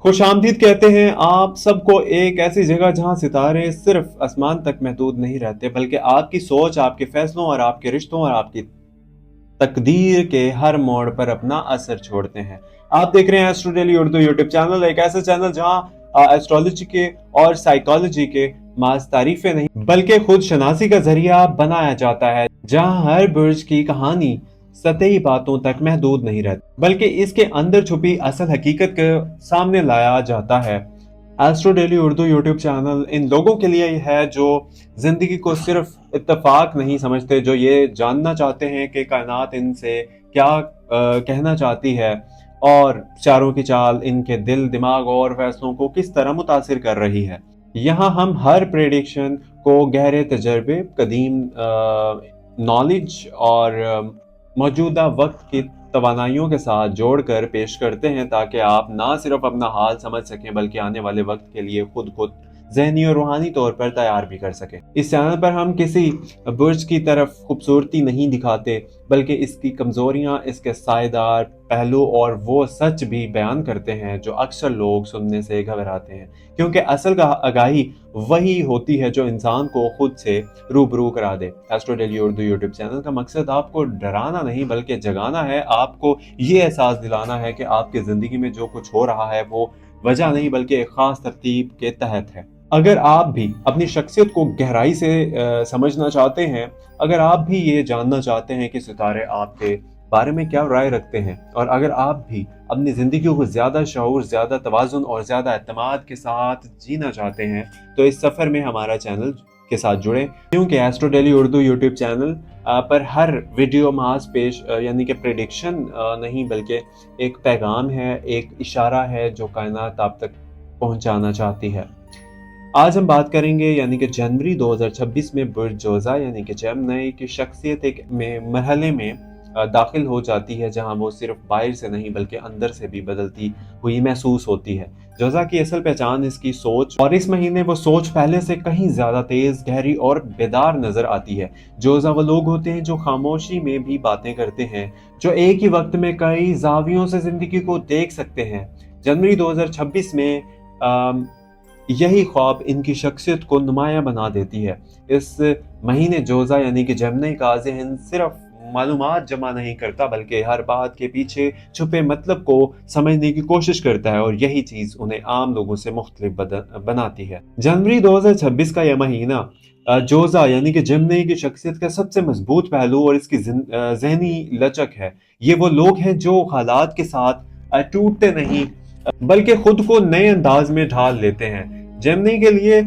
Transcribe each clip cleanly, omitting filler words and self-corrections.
खुश आमदीद कहते हैं आप सबको एक ऐसी जगह जहां सितारे सिर्फ आसमान तक महदूद नहीं रहते, बल्कि आपकी सोच, आपके फैसलों और आपके रिश्तों और आपकी तकदीर के हर मोड़ पर अपना असर छोड़ते हैं। आप देख रहे हैं astro Daily Urdu YouTube channel, एक ऐसा चैनल जहां एस्ट्रोलॉजी के और साइकोलॉजी के मास तारीफें नहीं बल्कि खुद शनासी का जरिया बनाया जाता है, जहां हर बुर्ज की कहानी सतही बातों तक महदूद नहीं रहती बल्कि इसके अंदर छुपी असल हकीकत को सामने लाया जाता है। Astro Daily Urdu YouTube channel in लोगों के लिए है जो जिंदगी को सिर्फ इत्तेफाक नहीं समझते, जो ये जानना चाहते हैं कि कायनात इनसे क्या कहना चाहती है और चारों की चाल इनके दिल, दिमाग और फैसलों को किस तरह मुतासिर कर रही है। यहाँ हम हर प्रेडिक्शन को गहरे तजर्बे, कदीम नॉलेज और मौजूदा वक्त की तवानाइयों के साथ जोड़कर पेश करते हैं, ताकि आप ना सिर्फ अपना हाल समझ सकें बल्कि आने वाले वक्त के लिए खुद को ज़हनी और रूहानी तौर पर तैयार भी कर सकें। इस चैनल पर हम किसी बुर्ज की तरफ खूबसूरती नहीं दिखाते बल्कि इसकी कमजोरियां, इसके सायेदार पहलू और वो सच भी बयान करते हैं जो अक्सर लोग सुनने से घबराते हैं, क्योंकि असल का आगाही वही होती है जो इंसान को खुद से रूबरू करा दे। Astro Daily Urdu YouTube channel का मकसद आपको डराना नहीं बल्कि जगाना है, आपको ये एहसास दिलाना है कि आपकी जिंदगी में जो कुछ हो रहा है वो वजह नहीं बल्कि एक खास तरतीब के तहत है। अगर आप भी अपनी शख्सियत को गहराई से समझना चाहते हैं, अगर आप भी ये जानना चाहते हैं कि सितारे आपके बारे में क्या राय रखते हैं, और अगर आप भी अपनी ज़िंदगी को ज़्यादा शऊर, ज़्यादा तवाज़ुन और ज़्यादा एतमाद के साथ जीना चाहते हैं, तो इस सफ़र में हमारा चैनल के साथ जुड़ें, क्योंकि astro Daily Urdu YouTube channel पर हर वीडियो मास पेश यानी कि प्रेडिक्शन नहीं बल्कि एक पैगाम है, एक इशारा है जो कायनात आप तक पहुंचाना चाहती है। आज हम बात करेंगे यानी कि जनवरी 2026 में बुर्ज जोजा यानी कि जेमिनी की शख्सियत एक में मरहले में दाखिल हो जाती है, जहां वो सिर्फ बाहर से नहीं बल्कि अंदर से भी बदलती हुई महसूस होती है। जोजा की असल पहचान इसकी सोच, और इस महीने वो सोच पहले से कहीं ज्यादा तेज, गहरी और बेदार नजर आती है। जोजा वो लोग होते हैं जो खामोशी में भी बातें करते हैं, जो एक ही वक्त में कई जावियों से जिंदगी को देख सकते हैं। जनवरी 2026 में यही ख्वाब इनकी शख्सियत को नुमाया बना देती है। इस महीने जोजा यानी कि जेमिनी का ज़हन सिर्फ मालूमात जमा नहीं करता बल्कि हर बात के पीछे छुपे मतलब को समझने की कोशिश करता है, और यही चीज़ उन्हें आम लोगों से मुख्तलिफ बनाती है। जनवरी 2026 का यह महीना जोजा यानी कि जेमिनी की शख्सियत का सबसे मजबूत पहलू और इसकी जहनी लचक है। ये वो लोग हैं जो हालात के साथ टूटते नहीं बल्कि खुद को नए अंदाज में ढाल लेते हैं। जेमिनी के लिए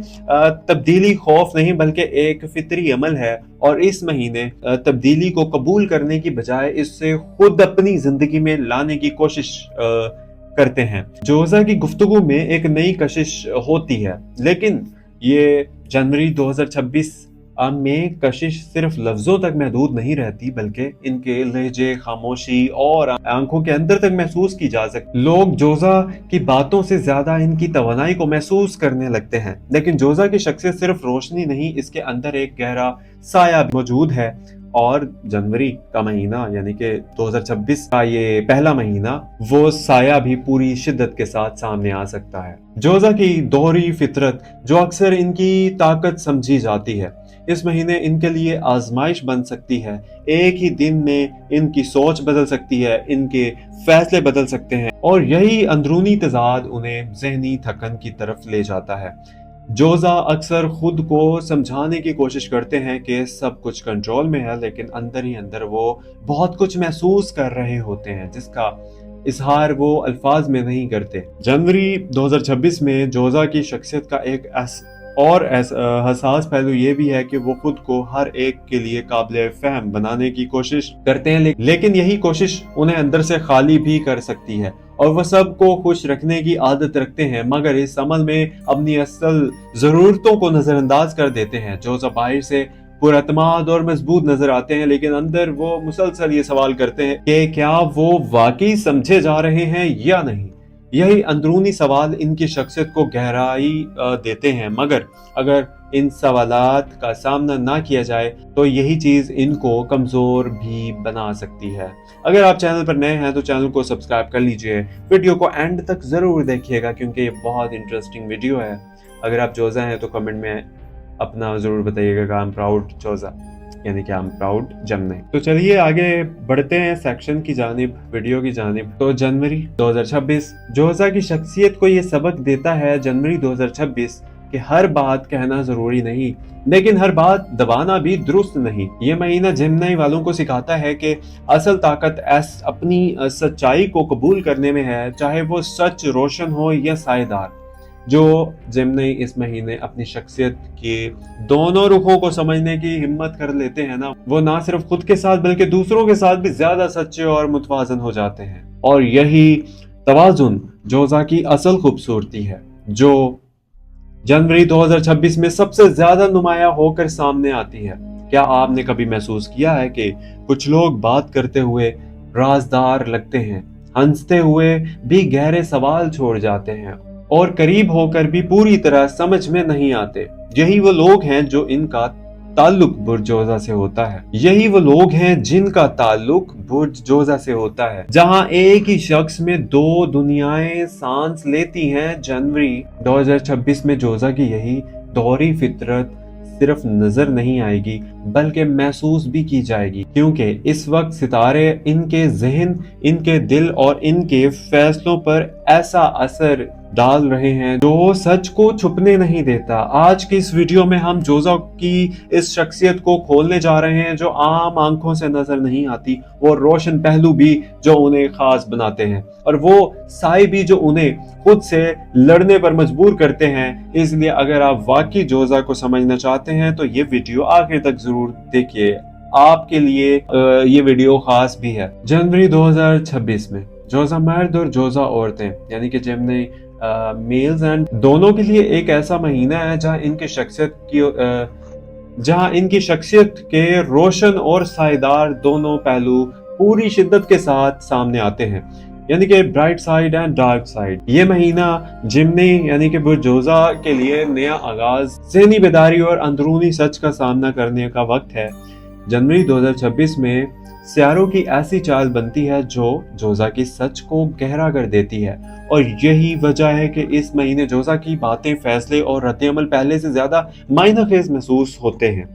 तब्दीली खौफ नहीं बल्कि एक फितरी अमल है, और इस महीने तब्दीली को कबूल करने की बजाय इससे खुद अपनी जिंदगी में लाने की कोशिश करते हैं। जोजा की गुफ्तगू में एक नई कशिश होती है, लेकिन ये जनवरी 2026 में कशिश सिर्फ लफ्जों तक महदूद नहीं रहती बल्कि इनके लहजे, खामोशी और आंखों के अंदर तक महसूस की जा सकती। लोग जोजा की बातों से ज्यादा इनकी तवानाई को महसूस करने लगते हैं, लेकिन जोजा की शख्सियत सिर्फ रोशनी नहीं, इसके अंदर एक गहरा साया मौजूद है। और जनवरी का महीना यानी कि 2026 का ये पहला महीना, वो साया भी पूरी शिद्दत के साथ सामने आ सकता है। जोजा की दोहरी फितरत जो अक्सर इनकी ताकत समझी जाती है, इस महीने इनके लिए आजमाइश बन सकती है। एक ही दिन में इनकी सोच बदल सकती है, इनके फैसले बदल सकते हैं, और यही अंदरूनी तजाद उन्हें जहनी थकन की तरफ ले जाता है। जोजा अक्सर खुद को समझाने की कोशिश करते हैं कि सब कुछ कंट्रोल में है, लेकिन अंदर ही अंदर वो बहुत कुछ महसूस कर रहे होते हैं जिसका इजहार वो अल्फाज में नहीं करते। जनवरी 2026 में जोजा की शख्सियत का एक हसास पहलू ये भी है कि वो खुद को हर एक के लिए काबिल फहम बनाने की कोशिश करते हैं, लेकिन यही कोशिश उन्हें अंदर से खाली भी कर सकती है, और वह सबको खुश रखने की आदत रखते हैं मगर इस अमल में अपनी असल जरूरतों को नजरअंदाज कर देते हैं। जोजा बाहर से पुरअतमाद और मजबूत नजर आते हैं, लेकिन अंदर वो मुसलसल ये सवाल करते हैं कि क्या वो वाकई समझे जा रहे हैं या नहीं। यही अंदरूनी सवाल इनकी शख्सियत को गहराई देते हैं, मगर अगर इन सवालात का सामना ना किया जाए तो यही चीज इनको कमजोर भी बना सकती है। अगर आप चैनल पर नए हैं तो चैनल को सब्सक्राइब कर लीजिए, वीडियो को एंड तक जरूर देखिएगा क्योंकि ये बहुत इंटरेस्टिंग वीडियो है। अगर आप जोजा हैं तो कमेंट में अपना जरूर बताइएगा कि आई एम प्राउड जोजा, यानी कि आई एम प्राउड जमनई। तो चलिए आगे बढ़ते हैं सेक्शन की जानिब, वीडियो की जानिब। तो जनवरी 2026 जोजा की शख्सियत को ये सबक देता है, जनवरी 2026, कि हर बात कहना जरूरी नहीं लेकिन हर बात दबाना भी दुरुस्त नहीं। ये महीना जेमिनी वालों को सिखाता है कि असल ताकत अपनी सच्चाई को कबूल करने में है, चाहे वो सच रोशन हो या सायेदार। जो जेमिनी इस महीने अपनी शख्सियत के दोनों रुखों को समझने की हिम्मत कर लेते हैं ना, वो ना सिर्फ खुद के साथ बल्कि दूसरों के साथ भी ज्यादा सच्चे और मुतवाजन हो जाते हैं। और यही तवाजुन जोजा की असल खूबसूरती है, जो जनवरी 2026 में सबसे ज्यादा नुमाया होकर सामने आती है। क्या आपने कभी महसूस किया है कि कुछ लोग बात करते हुए राजदार लगते हैं, हंसते हुए भी गहरे सवाल छोड़ जाते हैं और करीब होकर भी पूरी तरह समझ में नहीं आते? यही वो लोग हैं जो इनका ताल्लुक बुर्ज जोजा से होता है। यही वो लोग हैं जिनका ताल्लुक बुर्ज जोजा से होता है, जहां एक ही शख्स में दो दुनियाएं सांस लेती हैं। जनवरी 2026 में जोजा की यही दोहरी फितरत सिर्फ नजर नहीं आएगी बल्कि महसूस भी की जाएगी, क्योंकि इस वक्त सितारे इनके जहन, इनके दिल और इनके फैसलों पर ऐसा असर डाल रहे हैं जो सच को छुपने नहीं देता। आज की इस वीडियो में हम जोजा की इस शख्सियत को खोलने जा रहे हैं जो आम आंखों से नजर नहीं आती, वो रोशन पहलू भी जो उन्हें खास बनाते हैं और वो साए भी जो उन्हें खुद से लड़ने पर मजबूर करते हैं। इसलिए अगर आप वाकई जोजा को समझना चाहते हैं तो ये वीडियो आखिर तक जरूर देखिए, आपके लिए ये वीडियो खास भी है। जनवरी 2026 में जोजा मर्द और जोजा औरतें यानी कि जेमिनी मेल्स एंड दोनों के लिए एक ऐसा महीना है जहां इनकी शख्सियत के रोशन और सायेदार दोनों पहलू पूरी शिद्दत के साथ सामने आते हैं, यानी कि bright side and dark side. ये महीना जेमिनी यानी कि बुर्ज जोजा के लिए नया आगाज, ज़हनी बेदारी और अंदरूनी सच का सामना करने का वक्त है। जनवरी 2026 में सियारों की ऐसी चाल बनती है जो जोजा की सच को गहरा कर देती है और यही वजह है कि इस महीने जोजा की बातें, फैसले और रद्द-ए-अमल पहले से ज्यादा मायनेखेज महसूस होते हैं।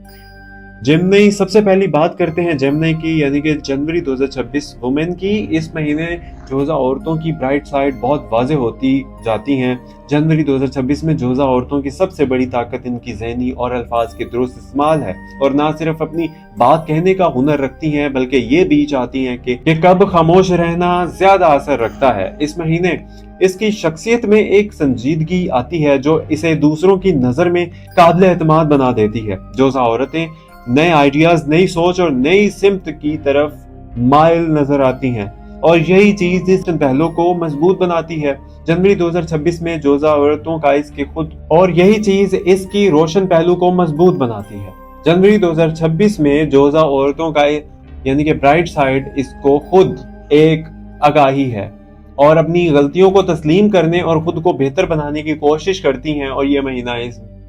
जेमिनी, सबसे पहली बात करते हैं जेमिनी की, यानी कि जनवरी 2026 वुमेन की। इस महीने जोजा औरतों की ब्राइट साइड बहुत वाज़े होती जाती हैं। जनवरी 2026 में जोजा औरतों की सबसे बड़ी ताकत इनकी ज़हनी और अल्फाज के दुरुस्त इस्तेमाल है और ना सिर्फ अपनी बात कहने का हुनर रखती हैं बल्कि ये भी चाहती हैं कि कब खामोश रहना ज्यादा असर रखता है। इस महीने इसकी शख्सियत में एक संजीदगी आती है जो इसे दूसरों की नजर में काबिल एतमाद बना देती है। जोजा औरतें नए आइडियाज, नई सोच और नई सिमत की तरफ माइल नजर आती हैं और यही चीज इस पहलू को मजबूत बनाती है। जनवरी 2026 में जोजा औरतों का इसके खुद और यही चीज इसकी रोशन पहलू को मजबूत बनाती है। जनवरी 2026 में जोजा औरतों का यानी कि ब्राइट साइड इसको खुद एक आगाही है और अपनी गलतियों को तस्लीम करने और खुद को बेहतर बनाने की कोशिश करती हैं और ये महीना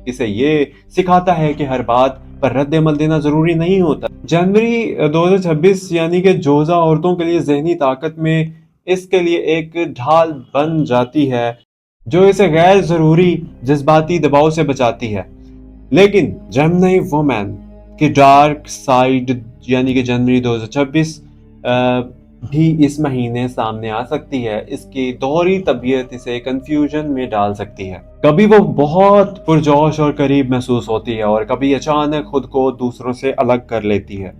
इसे ये सिखाता है कि हर बात पर रद्द अमल देना जरूरी नहीं होता। जनवरी 2026 यानी कि जोजा औरतों के लिए ज़हनी ताकत में इसके लिए एक ढाल बन जाती है जो इसे गैर जरूरी जज्बाती दबाव से बचाती है। लेकिन जेमिनी वुमेन की डार्क साइड यानी कि जनवरी 2026 भी इस महीने सामने आ सकती है। इसकी दोहरी तबीयत इसे कंफ्यूजन में डाल सकती है। कभी वो बहुत पुरजोश और करीब महसूस होती है और कभी अचानक खुद को दूसरों से अलग कर लेती है।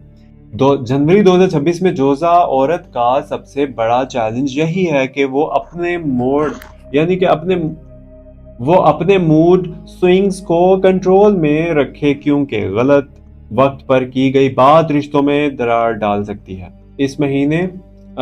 जनवरी 2026 में जोजा औरत का सबसे बड़ा चैलेंज यही है कि वो अपने मूड यानी कि अपने मूड स्विंग्स को कंट्रोल में रखे, क्योंकि गलत वक्त पर की गई बात रिश्तों में दरार डाल सकती है। इस महीने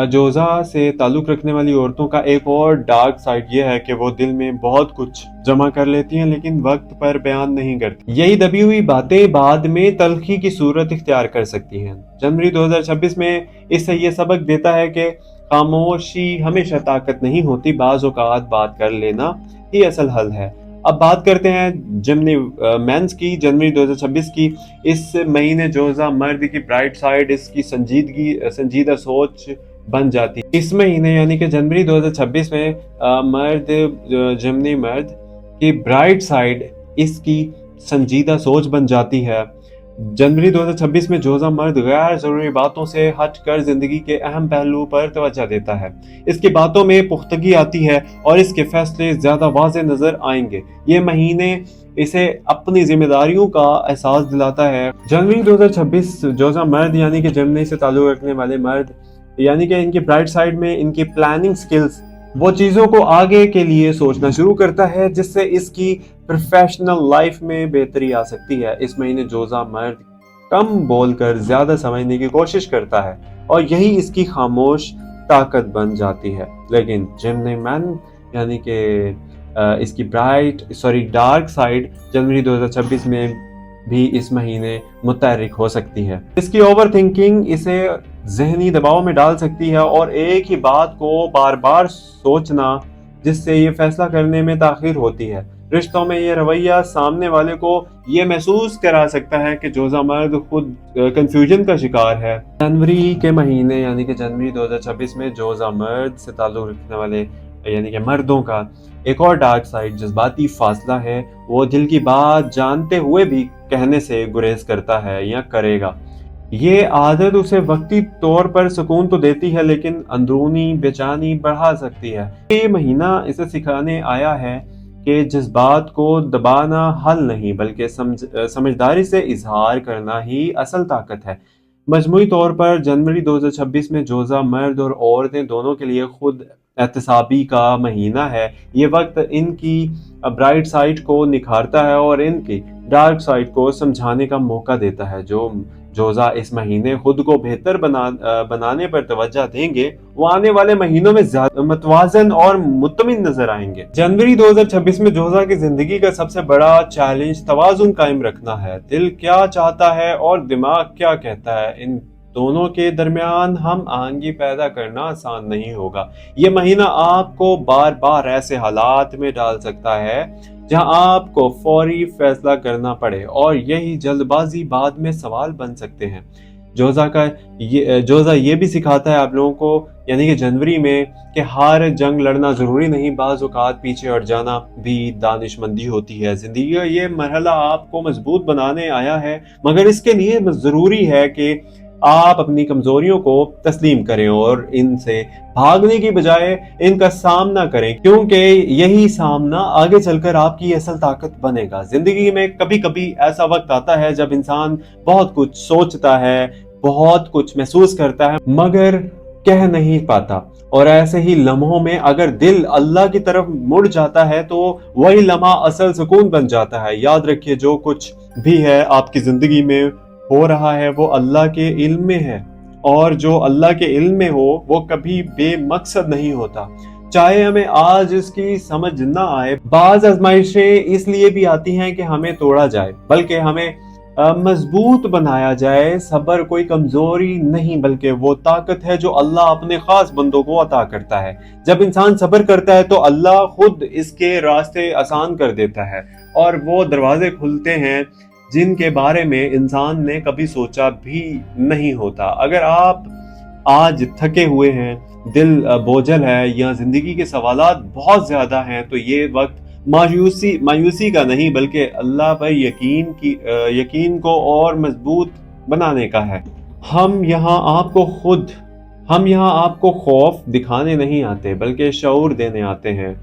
जोजा से ताल्लुक रखने वाली औरतों का एक और डार्क साइड ये है कि वो दिल में बहुत कुछ जमा कर लेती हैं लेकिन वक्त पर बयान नहीं करती। यही दबी हुई बातें बाद में तल्खी की सूरत इख्तियार कर सकती हैं। जनवरी 2026 में इससे ये सबक देता है कि खामोशी हमेशा ताकत नहीं होती, बाज़ औक़ात बात कर लेना ही असल हल है। اب بات کرتے ہیں جمنی مینس کی، جنوری 2026 کی۔ اس مہینے جوزا مرد کی برائٹ سائڈ اس کی سنجیدہ سوچ بن جاتی ہے۔ اس مہینے یعنی کہ جنوری 2026 میں جمنی مرد کی برائٹ سائڈ اس کی سنجیدہ سوچ بن جاتی ہے۔ جنوری 2026 میں جوزا مرد غیر ضروری باتوں سے ہٹ کر زندگی کے اہم پہلو پر توجہ دیتا ہے۔ اس کی باتوں میں پختگی آتی ہے اور اس کے فیصلے زیادہ واضح نظر آئیں گے۔ یہ مہینے اسے اپنی ذمہ داریوں کا احساس دلاتا ہے۔ جنوری 2026 جوزا مرد یعنی کہ جمنی سے تعلق رکھنے والے مرد یعنی کہ ان کی برائٹ سائڈ میں ان کی پلاننگ سکلز، وہ چیزوں کو آگے کے لیے سوچنا شروع کرتا ہے جس سے اس کی پروفیشنل لائف میں بہتری آ سکتی ہے۔ اس مہینے جوزا مرد کم بول کر زیادہ سمجھنے کی کوشش کرتا ہے اور یہی اس کی خاموش طاقت بن جاتی ہے۔ لیکن جمنی مین یعنی کہ اس کی ڈارک سائڈ جنوری 2026 میں بھی اس مہینے متحرک ہو سکتی ہے۔ اس کی اوور تھنکنگ اسے ذہنی دباؤ میں ڈال سکتی ہے اور ایک ہی بات کو بار بار سوچنا جس سے یہ فیصلہ کرنے میں تاخیر ہوتی ہے۔ رشتوں میں یہ رویہ سامنے والے کو یہ محسوس کرا سکتا ہے کہ جوزا مرد خود کنفیوژن کا شکار ہے۔ جنوری کے مہینے یعنی کہ جنوری 2026 میں جوزا مرد سے تعلق رکھنے والے یعنی کہ مردوں کا ایک اور ڈارک سائڈ جذباتی فاصلہ ہے۔ وہ دل کی بات جانتے ہوئے بھی کہنے سے گریز کرتا ہے یا کرے گا۔ یہ عادت اسے وقتی طور پر سکون تو دیتی ہے لیکن اندرونی بے چینی بڑھا سکتی ہے۔ یہ مہینہ اسے سکھانے آیا ہے کہ جذبات کو دبانا حل نہیں بلکہ سمجھداری سے اظہار کرنا ہی اصل طاقت ہے۔ مجموعی طور پر جنوری 2026 میں جوزا مرد اور عورتیں دونوں کے لیے خود احتسابی کا مہینہ ہے۔ یہ وقت ان کی برائٹ سائڈ کو نکھارتا ہے اور ان کی ڈارک سائڈ کو سمجھانے کا موقع دیتا ہے۔ جو جوزا اس مہینے خود کو بہتر بنانے پر توجہ دیں گے وہ آنے والے مہینوں میں زیادہ متوازن اور مطمئن نظر آئیں گے۔ جنوری 2026 میں جوزا کی زندگی کا سب سے بڑا چیلنج توازن قائم رکھنا ہے۔ دل کیا چاہتا ہے اور دماغ کیا کہتا ہے، ان دونوں کے درمیان ہم آہنگی پیدا کرنا آسان نہیں ہوگا۔ یہ مہینہ آپ کو بار بار ایسے حالات میں ڈال سکتا ہے جہاں آپ کو فوری فیصلہ کرنا پڑے اور یہی جلد بازی بعد میں سوال بن سکتے ہیں۔ جوزا یہ بھی سکھاتا ہے آپ لوگوں کو یعنی کہ جنوری میں کہ ہر جنگ لڑنا ضروری نہیں، بعض اوقات پیچھے ہٹ جانا بھی دانش مندی ہوتی ہے۔ زندگی کا یہ مرحلہ آپ کو مضبوط بنانے آیا ہے مگر اس کے لیے ضروری ہے کہ آپ اپنی کمزوریوں کو تسلیم کریں اور ان سے بھاگنے کی بجائے ان کا سامنا کریں، کیونکہ یہی سامنا آگے چل کر آپ کی اصل طاقت بنے گا۔ زندگی میں کبھی کبھی ایسا وقت آتا ہے جب انسان بہت کچھ سوچتا ہے، بہت کچھ محسوس کرتا ہے مگر کہہ نہیں پاتا، اور ایسے ہی لمحوں میں اگر دل اللہ کی طرف مڑ جاتا ہے تو وہی لمحہ اصل سکون بن جاتا ہے۔ یاد رکھیے جو کچھ بھی ہے آپ کی زندگی میں ہو رہا ہے وہ اللہ کے علم میں ہے، اور جو اللہ کے علم میں ہو وہ کبھی بے مقصد نہیں ہوتا، چاہے ہمیں آج اس کی سمجھ نہ آئے۔ بعض آزمائشیں اس لیے بھی آتی ہیں کہ ہمیں توڑا جائے بلکہ ہمیں مضبوط بنایا جائے۔ صبر کوئی کمزوری نہیں بلکہ وہ طاقت ہے جو اللہ اپنے خاص بندوں کو عطا کرتا ہے۔ جب انسان صبر کرتا ہے تو اللہ خود اس کے راستے آسان کر دیتا ہے اور وہ دروازے کھلتے ہیں جن کے بارے میں انسان نے کبھی سوچا بھی نہیں ہوتا۔ اگر آپ آج تھکے ہوئے ہیں، دل بوجھل ہے یا زندگی کے سوالات بہت زیادہ ہیں تو یہ وقت مایوسی کا نہیں بلکہ اللہ پر یقین کو اور مضبوط بنانے کا ہے۔ ہم یہاں آپ کو خوف دکھانے نہیں آتے بلکہ شعور دینے آتے ہیں۔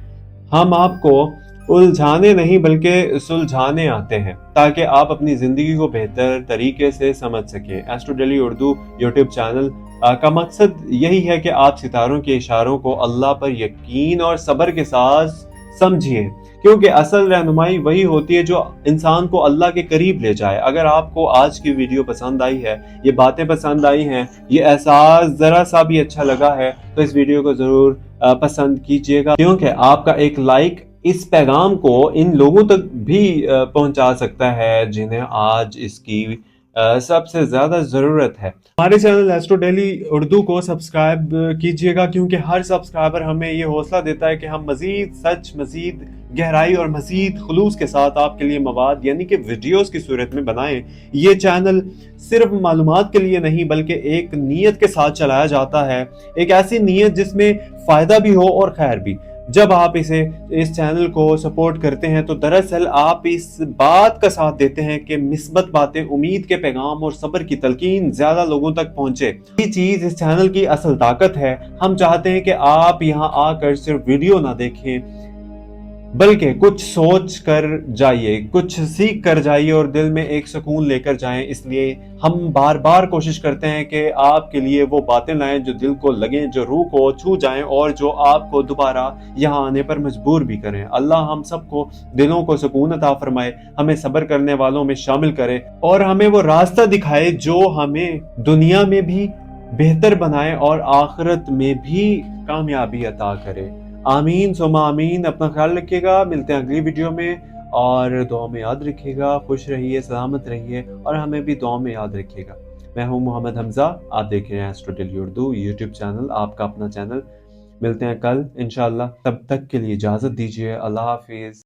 ہم آپ کو الجھانے نہیں بلکہ سلجھانے آتے ہیں تاکہ آپ اپنی زندگی کو بہتر طریقے سے سمجھ سکیں۔ Astro daily Urdu YouTube channel کا مقصد یہی ہے کہ آپ ستاروں کے اشاروں کو اللہ پر یقین اور صبر کے ساتھ سمجھیے، کیونکہ اصل رہنمائی وہی ہوتی ہے جو انسان کو اللہ کے قریب لے جائے۔ اگر آپ کو آج کی ویڈیو پسند آئی ہے، یہ باتیں پسند آئی ہیں، یہ احساس ذرا سا بھی اچھا لگا ہے تو اس ویڈیو کو ضرور پسند کیجیے گا، کیونکہ آپ کا ایک لائک اس پیغام کو ان لوگوں تک بھی پہنچا سکتا ہے جنہیں آج اس کی سب سے زیادہ ضرورت ہے۔ ہمارے چینل ایسٹرو ڈیلی اردو کو سبسکرائب کیجیے گا، کیونکہ ہر سبسکرائبر ہمیں یہ حوصلہ دیتا ہے کہ ہم مزید سچ، مزید گہرائی اور مزید خلوص کے ساتھ آپ کے لیے مواد یعنی کہ ویڈیوز کی صورت میں بنائیں۔ یہ چینل صرف معلومات کے لیے نہیں بلکہ ایک نیت کے ساتھ چلایا جاتا ہے، ایک ایسی نیت جس میں فائدہ بھی ہو اور خیر بھی۔ جب آپ اس چینل کو سپورٹ کرتے ہیں تو دراصل آپ اس بات کا ساتھ دیتے ہیں کہ مثبت باتیں، امید کے پیغام اور صبر کی تلقین زیادہ لوگوں تک پہنچے۔ یہ چیز اس چینل کی اصل طاقت ہے۔ ہم چاہتے ہیں کہ آپ یہاں آ کر صرف ویڈیو نہ دیکھیں بلکہ کچھ سوچ کر جائیے، کچھ سیکھ کر جائیے اور دل میں ایک سکون لے کر جائیں۔ اس لیے ہم بار بار کوشش کرتے ہیں کہ آپ کے لیے وہ باتیں لائیں جو دل کو لگیں، جو روح کو چھو جائیں اور جو آپ کو دوبارہ یہاں آنے پر مجبور بھی کریں۔ اللہ ہم سب کو دلوں کو سکون عطا فرمائے، ہمیں صبر کرنے والوں میں شامل کرے اور ہمیں وہ راستہ دکھائے جو ہمیں دنیا میں بھی بہتر بنائے اور آخرت میں بھی کامیابی عطا کرے۔ آمین ثم آمین۔ اپنا خیال رکھیے گا، ملتے ہیں اگلی ویڈیو میں، اور دعا میں یاد رکھیے گا، خوش رہیے، سلامت رہیے اور ہمیں بھی دعا میں یاد رکھیے گا۔ میں ہوں محمد حمزہ، آپ دیکھ رہے ہیں astro daily Urdu YouTube channel, آپ کا اپنا چینل۔ ملتے ہیں کل انشاءاللہ، تب تک کے لیے اجازت دیجیے، اللہ حافظ۔